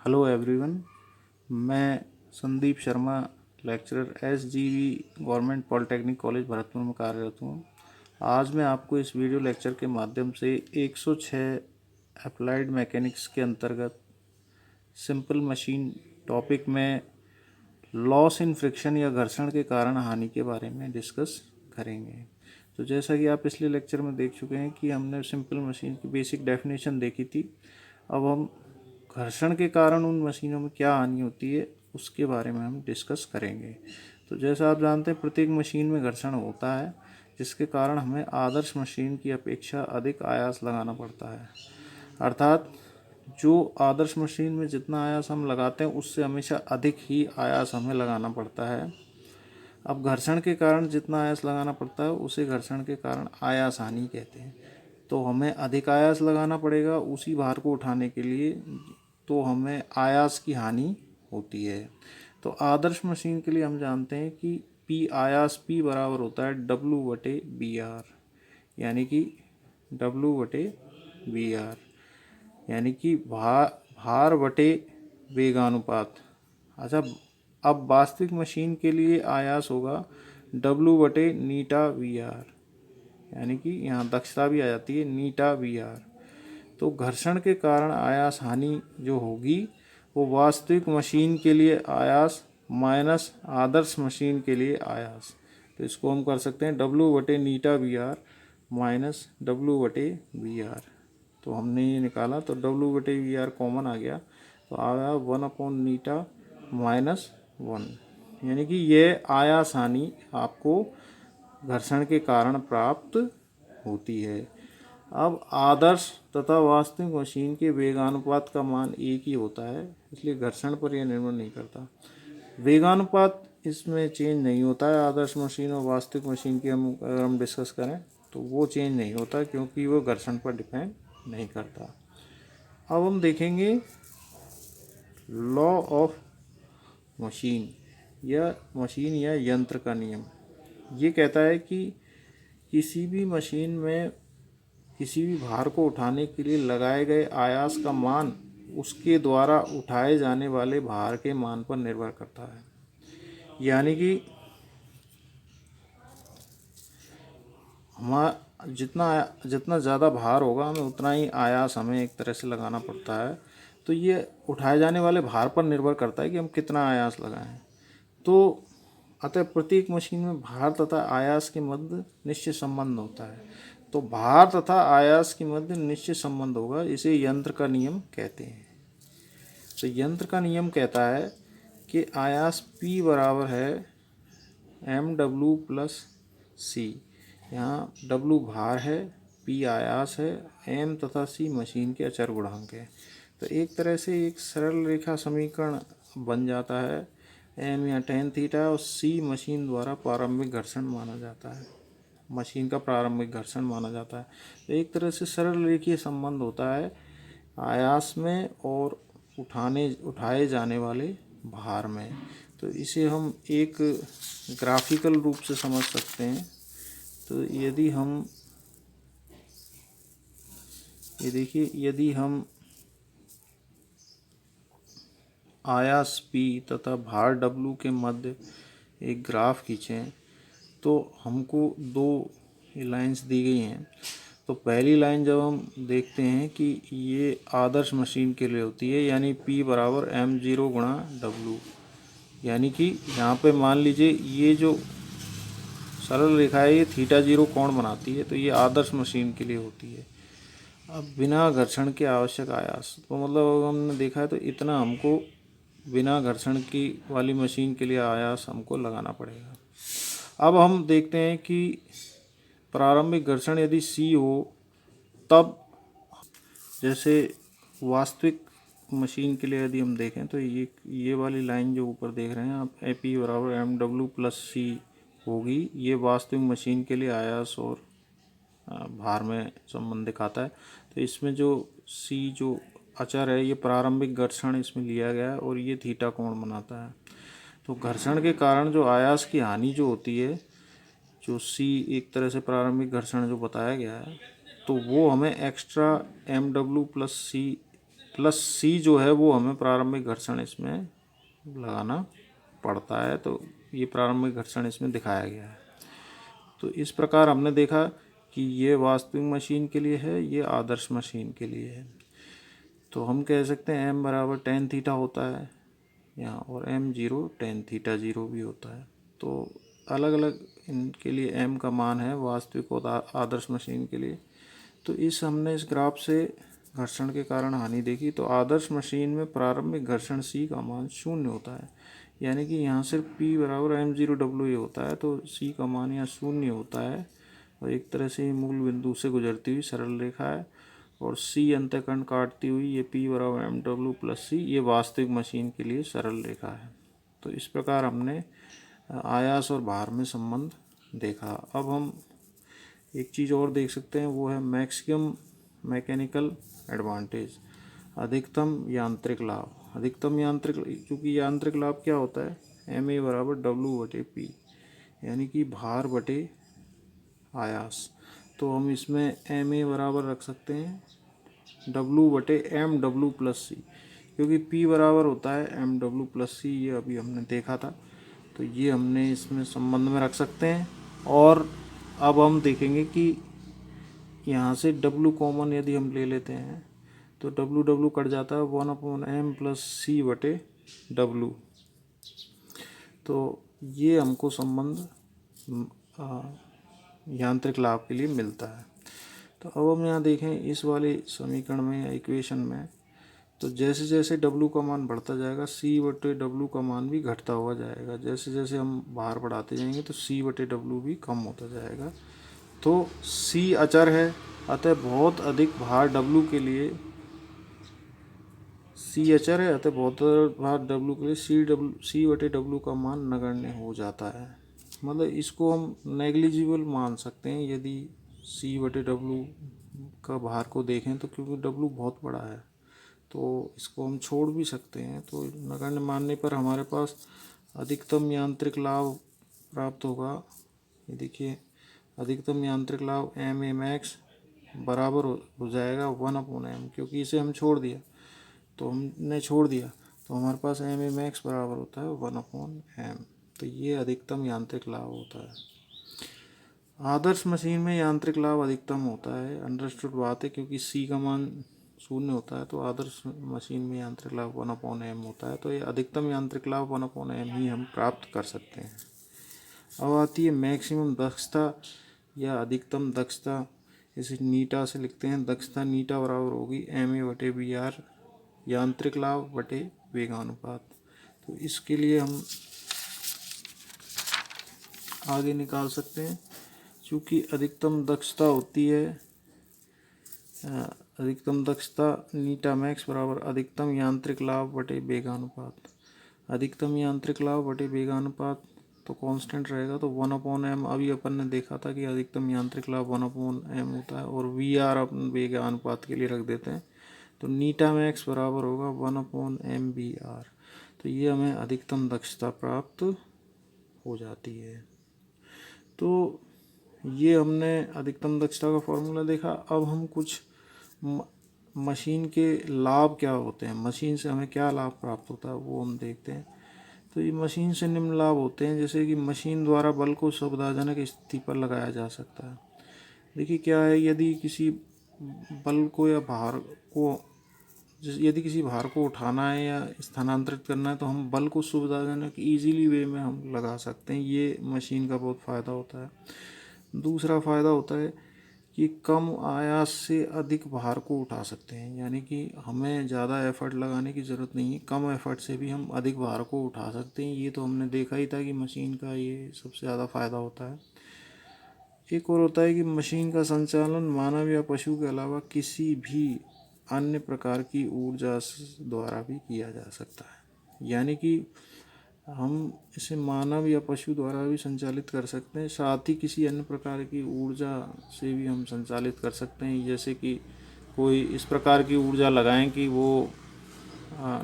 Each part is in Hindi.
Hello everyone. मैं Sandeep Sharma, lecturer SGV government polytechnic college Bharatpur में कार्यरत हूँ। आज मैं आपको इस वीडियो लेक्चर के माध्यम से 106 अप्लाइड मैकेनिक्स के अंतर्गत सिंपल मशीन टॉपिक में लॉस इन फ्रिक्शन या घर्षण के कारण हानि के बारे में डिस्कस करेंगे। तो जैसा कि आप पिछले लेक्चर में देख चुके हैं कि हमने सिंपल मशीन की बेसिक डेफिनेशन देखी थी। अब हम घर्षण के कारण उन मशीनों में क्या हानि होती है उसके बारे में हम डिस्कस करेंगे। तो जैसा आप जानते हैं प्रत्येक मशीन में घर्षण होता है, जिसके कारण हमें आदर्श मशीन की अपेक्षा अधिक आयास लगाना पड़ता है। अर्थात जो आदर्श मशीन में जितना आयास हम लगाते हैं उससे हमेशा अधिक ही आयास हमें लगाना पड़ता है। अब घर्षण के कारण जितना आयास लगाना पड़ता है उसे घर्षण के कारण आयास हानि कहते हैं। तो हमें अधिक आयास लगाना पड़ेगा उसी भार को उठाने के लिए, तो हमें आयास की हानि होती है। तो आदर्श मशीन के लिए हम जानते हैं कि P आयास P बराबर होता है W/BR, यानी कि W/BR यानी कि भार बटे वेगानुपात। अच्छा, अब वास्तविक मशीन के लिए आयास होगा W/ηVR, यानी कि यहाँ दक्षता भी आ जाती है ηVR। तो घर्षण के कारण आयास हानि जो होगी वो वास्तविक मशीन के लिए आयास माइनस आदर्श मशीन के लिए आयास। तो इसको हम कर सकते हैं W/ηVR माइनस W/BR। तो हमने ये निकाला तो W/BR कॉमन आ गया, तो आ गया 1/η−1, यानी कि ये आयास हानि आपको घर्षण के कारण प्राप्त होती है। अब आदर्श तथा वास्तविक मशीन के वेगानुपात का मान एक ही होता है, इसलिए घर्षण पर यह निर्भर नहीं करता। वेगानुपात इसमें चेंज नहीं होता है। आदर्श मशीन और वास्तविक मशीन की अगर हम डिस्कस करें तो वो चेंज नहीं होता, क्योंकि वो घर्षण पर डिपेंड नहीं करता। अब हम देखेंगे लॉ ऑफ मशीन या यंत्र का नियम। ये कहता है कि किसी भी मशीन में किसी भी भार को उठाने के लिए लगाए गए आयास का मान उसके द्वारा उठाए जाने वाले भार के मान पर निर्भर करता है। यानी कि हमारा जितना ज़्यादा भार होगा हमें उतना ही आयास हमें एक तरह से लगाना पड़ता है। तो ये उठाए जाने वाले भार पर निर्भर करता है कि हम कितना आयास लगाएं। तो अतः प्रत्येक मशीन में भार तथा आयास के मध्य निश्चित संबंध होता है। तो भार तथा आयास के मध्य निश्चित संबंध होगा, इसे यंत्र का नियम कहते हैं। तो यंत्र का नियम कहता है कि आयास P बराबर है mW+C। यहाँ W भार है, P आयास है, M तथा C मशीन के अचर गुणांक है। तो एक तरह से एक सरल रेखा समीकरण बन जाता है। M या tan थीटा और C मशीन द्वारा प्रारंभिक घर्षण माना जाता है, मशीन का प्रारंभिक घर्षण माना जाता है। तो एक तरह से सरल रेखीय संबंध होता है आयास में और उठाए जाने वाले भार में। तो इसे हम एक ग्राफिकल रूप से समझ सकते हैं। तो यदि हम आयास P तथा भार W के मध्य एक ग्राफ खींचें तो हमको दो लाइंस दी गई हैं। तो पहली लाइन जब हम देखते हैं कि ये आदर्श मशीन के लिए होती है, यानी P बराबर m0/W, यानी कि यहाँ पे मान लीजिए ये जो सरल रेखा है ये θ0 कोण बनाती है, तो ये आदर्श मशीन के लिए होती है। अब बिना घर्षण के आवश्यक आयास, तो मतलब अगर हमने देखा है तो इतना हमको बिना घर्षण की वाली मशीन के लिए आयास हमको लगाना पड़ेगा। अब हम देखते हैं कि प्रारंभिक घर्षण यदि C हो तब, जैसे वास्तविक मशीन के लिए यदि हम देखें तो ये वाली लाइन जो ऊपर देख रहे हैं आप, P बराबर mW+C होगी। ये वास्तविक मशीन के लिए आयास और भार में संबंध दिखाता है। तो इसमें जो C जो अचर है ये प्रारंभिक घर्षण इसमें लिया गया है और ये थीटा कोण बनाता है। तो घर्षण के कारण जो आयास की हानि जो होती है, जो C एक तरह से प्रारंभिक घर्षण जो बताया गया है, तो वो हमें एक्स्ट्रा mW+C प्लस सी जो है वो हमें प्रारंभिक घर्षण इसमें लगाना पड़ता है। तो ये प्रारंभिक घर्षण इसमें दिखाया गया है। तो इस प्रकार हमने देखा कि ये वास्तविक मशीन के लिए है, ये आदर्श मशीन के लिए है। तो हम कह सकते हैं m बराबर tan थीटा होता है यहाँ, और m0 tan थीटा 0 भी होता है। तो अलग अलग इनके लिए m का मान है वास्तविक और आदर्श मशीन के लिए। तो हमने इस ग्राफ से घर्षण के कारण हानि देखी। तो आदर्श मशीन में प्रारंभिक घर्षण c का मान 0 होता है, यानी कि यहाँ सिर्फ P बराबर m0W ही होता है। तो c का मान यहाँ 0 होता है, और एक तरह से मूल बिंदु से गुजरती हुई सरल रेखा है, और C अंतःखंड काटती हुई ये P बराबर mW प्लस C, ये वास्तविक मशीन के लिए सरल रेखा है। तो इस प्रकार हमने आयास और भार में संबंध देखा। अब हम एक चीज़ और देख सकते हैं, वो है मैक्सिमम मैकेनिकल एडवांटेज, अधिकतम यांत्रिक लाभ। अधिकतम यांत्रिक, क्योंकि यांत्रिक लाभ क्या होता है, ma बराबर W/P, यानी कि भार बटे आयास। तो हम इसमें ma बराबर रख सकते हैं W/mW प्लस C, क्योंकि P बराबर होता है mW प्लस C, ये अभी हमने देखा था। तो ये हमने इसमें संबंध में रख सकते हैं। और अब हम देखेंगे कि यहाँ से W कॉमन यदि हम ले लेते हैं तो W कट जाता है 1/m प्लस C/W। तो ये हमको संबंध यांत्रिक लाभ के लिए मिलता है। तो अब हम यहाँ देखें इस वाले समीकरण में या इक्वेशन में, तो जैसे जैसे W का मान बढ़ता जाएगा C/W का मान भी घटता हुआ जाएगा। जैसे जैसे हम भार बढ़ाते जाएंगे तो C/W भी कम होता जाएगा। तो C अचर है, अतः बहुत अधिक भार W के लिए C अचर है, अतः बहुत भार W के लिए C/W का मान नगण्य हो जाता है। मतलब इसको हम नेग्लिजिबल मान सकते हैं यदि C/W का भार को देखें तो, क्योंकि W बहुत बड़ा है तो इसको हम छोड़ भी सकते हैं। तो नगण्य मानने पर हमारे पास अधिकतम यांत्रिक लाभ प्राप्त होगा। ये देखिए, अधिकतम यांत्रिक लाभ ma max बराबर हो जाएगा 1/m, क्योंकि इसे हम छोड़ दिया, तो हमने छोड़ दिया तो हमारे पास ma max बराबर होता है 1/m। तो ये अधिकतम यांत्रिक लाभ होता है। आदर्श मशीन में यांत्रिक लाभ अधिकतम होता है, अंडरस्टूड बात है, क्योंकि C का मान 0 होता है। तो आदर्श मशीन में यांत्रिक लाभ 1/m होता है। तो ये अधिकतम यांत्रिक लाभ 1/m ही हम प्राप्त कर सकते हैं। अब आती है मैक्सिमम दक्षता या अधिकतम दक्षता। इसे नीटा से लिखते हैं। दक्षता नीटा बराबर होगी ma/br, यांत्रिक लाभ बटे वेगानुपात। तो इसके लिए हम आगे निकाल सकते हैं, चूँकि अधिकतम दक्षता होती है, अधिकतम दक्षता नीटा मैक्स बराबर अधिकतम यांत्रिक लाभ बटे वेगानुपात। अधिकतम यांत्रिक लाभ बटे वेगानुपात तो कांस्टेंट रहेगा, तो 1/m। अभी अपन ने देखा था कि अधिकतम यांत्रिक लाभ 1/m होता है, और VR अपन वेगानुपात के लिए रख देते हैं। तो नीटा मैक्स बराबर होगा 1/mVR। तो ये हमें अधिकतम दक्षता प्राप्त हो जाती है। तो ये हमने अधिकतम दक्षता का फॉर्मूला देखा। अब हम कुछ मशीन के लाभ क्या होते हैं, मशीन से हमें क्या लाभ प्राप्त होता है, वो हम देखते हैं। तो ये मशीन से निम्न लाभ होते हैं, जैसे कि मशीन द्वारा बल को सुविधाजनक स्थिति पर लगाया जा सकता है। देखिए क्या है, यदि किसी बल को या भार को, यदि किसी भार को उठाना है या स्थानांतरित करना है, तो हम बल को सुविधाजनक ईजीली वे में हम लगा सकते हैं। ये मशीन का बहुत फ़ायदा होता है। दूसरा फ़ायदा होता है कि कम आयास से अधिक भार को उठा सकते हैं, यानी कि हमें ज़्यादा एफर्ट लगाने की ज़रूरत नहीं है, कम एफर्ट से भी हम अधिक भार को उठा सकते हैं। ये तो हमने देखा ही था कि मशीन का ये सबसे ज़्यादा फ़ायदा होता है। एक और होता है कि मशीन का संचालन मानव या पशु के अलावा किसी भी अन्य प्रकार की ऊर्जा द्वारा भी किया जा सकता है, यानी कि हम इसे मानव या पशु द्वारा भी संचालित कर सकते हैं, साथ ही किसी अन्य प्रकार की ऊर्जा से भी हम संचालित कर सकते हैं। जैसे कि कोई इस प्रकार की ऊर्जा लगाएं कि वो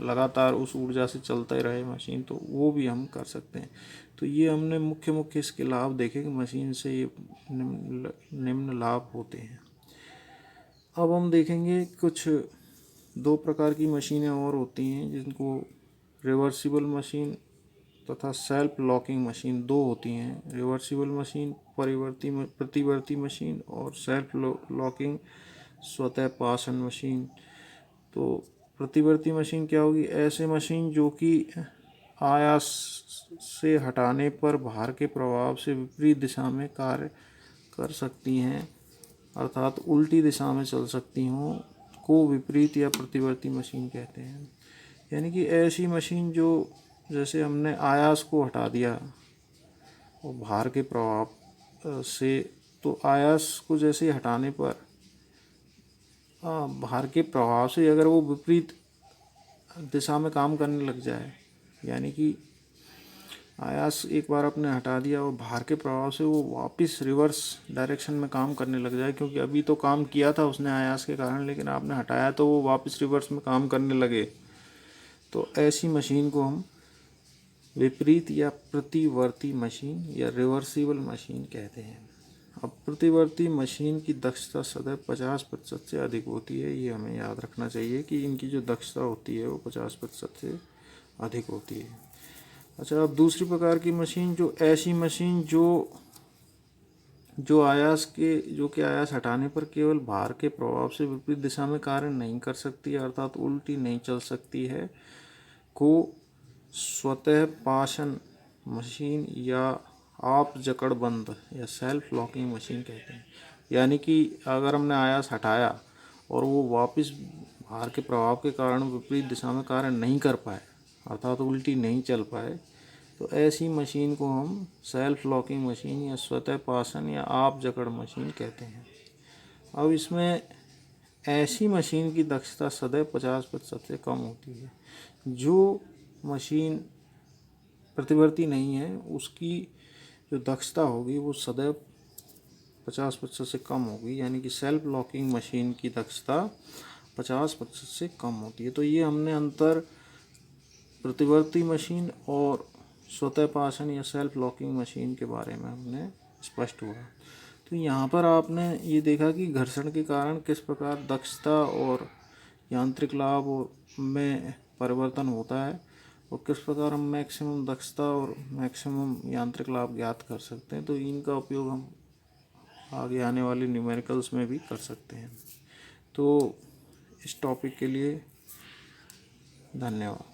लगातार उस ऊर्जा से चलता ही रहे मशीन, तो वो भी हम कर सकते हैं। तो ये हमने मुख्य मुख्य इसके लाभ देखे कि मशीन से ये निम्न लाभ होते हैं। अब हम देखेंगे कुछ दो प्रकार की मशीनें और होती हैं जिनको रिवर्सिबल मशीन तथा सेल्फ लॉकिंग मशीन दो होती हैं। रिवर्सिबल मशीन प्रतिवर्ती मशीन और सेल्फ लॉकिंग स्वतः पाषण मशीन। तो प्रतिवर्ती मशीन क्या होगी? ऐसे मशीन जो कि आयास से हटाने पर भार के प्रभाव से विपरीत दिशा में कार्य कर सकती हैं, अर्थात उल्टी दिशा में चल सकती हों, को विपरीत या प्रतिवर्ती मशीन कहते हैं। यानी कि ऐसी मशीन जो जैसे हमने आयास को हटा दिया और भार के प्रभाव से, तो आयास को जैसे हटाने पर भार के प्रभाव से अगर वो विपरीत दिशा में काम करने लग जाए, यानी कि आयास एक बार आपने हटा दिया और भार के प्रभाव से वो वापस रिवर्स डायरेक्शन में काम करने लग जाए, क्योंकि अभी तो काम किया था उसने आयास के कारण, लेकिन आपने हटाया तो वो वापस रिवर्स में काम करने लगे, तो ऐसी मशीन को हम विपरीत या प्रतिवर्ती मशीन या रिवर्सिबल मशीन कहते हैं। अब प्रतिवर्ती मशीन की दक्षता सदैव 50% से अधिक होती है। ये हमें याद रखना चाहिए कि इनकी जो दक्षता होती है वो 50% से अधिक होती है। अच्छा, अब दूसरी प्रकार की मशीन, जो ऐसी मशीन जो आयास हटाने पर केवल भार के प्रभाव से विपरीत दिशा में कार्य नहीं कर सकती, अर्थात उल्टी नहीं चल सकती है, को स्वतः पाषण मशीन या आप जकड़ बंद या सेल्फ लॉकिंग मशीन कहते हैं। यानी कि अगर हमने आयास हटाया और वो वापस भार के प्रभाव के कारण विपरीत दिशा में कार्य नहीं कर पाए, अर्थात उल्टी नहीं चल पाए, तो ऐसी मशीन को हम सेल्फ लॉकिंग मशीन या स्वतः पाषण या आप जकड़ मशीन कहते हैं। अब इसमें ऐसी मशीन की दक्षता सदैव 50% से कम होती है। जो मशीन प्रतिवर्ती नहीं है उसकी जो दक्षता होगी वो सदैव 50% से कम होगी, यानी कि सेल्फ लॉकिंग मशीन की दक्षता 50% से कम होती है। तो ये हमने अंतर प्रतिवर्ती मशीन और स्वतः पाषण या सेल्फ लॉकिंग मशीन के बारे में हमने स्पष्ट हुआ। तो यहाँ पर आपने ये देखा कि घर्षण के कारण किस प्रकार दक्षता और यांत्रिक लाभ में परिवर्तन होता है और किस प्रकार हम मैक्सिमम दक्षता और मैक्सिमम यांत्रिक लाभ ज्ञात कर सकते हैं। तो इनका उपयोग हम आगे आने वाले न्यूमेरिकल्स में भी कर सकते हैं। तो इस टॉपिक के लिए धन्यवाद।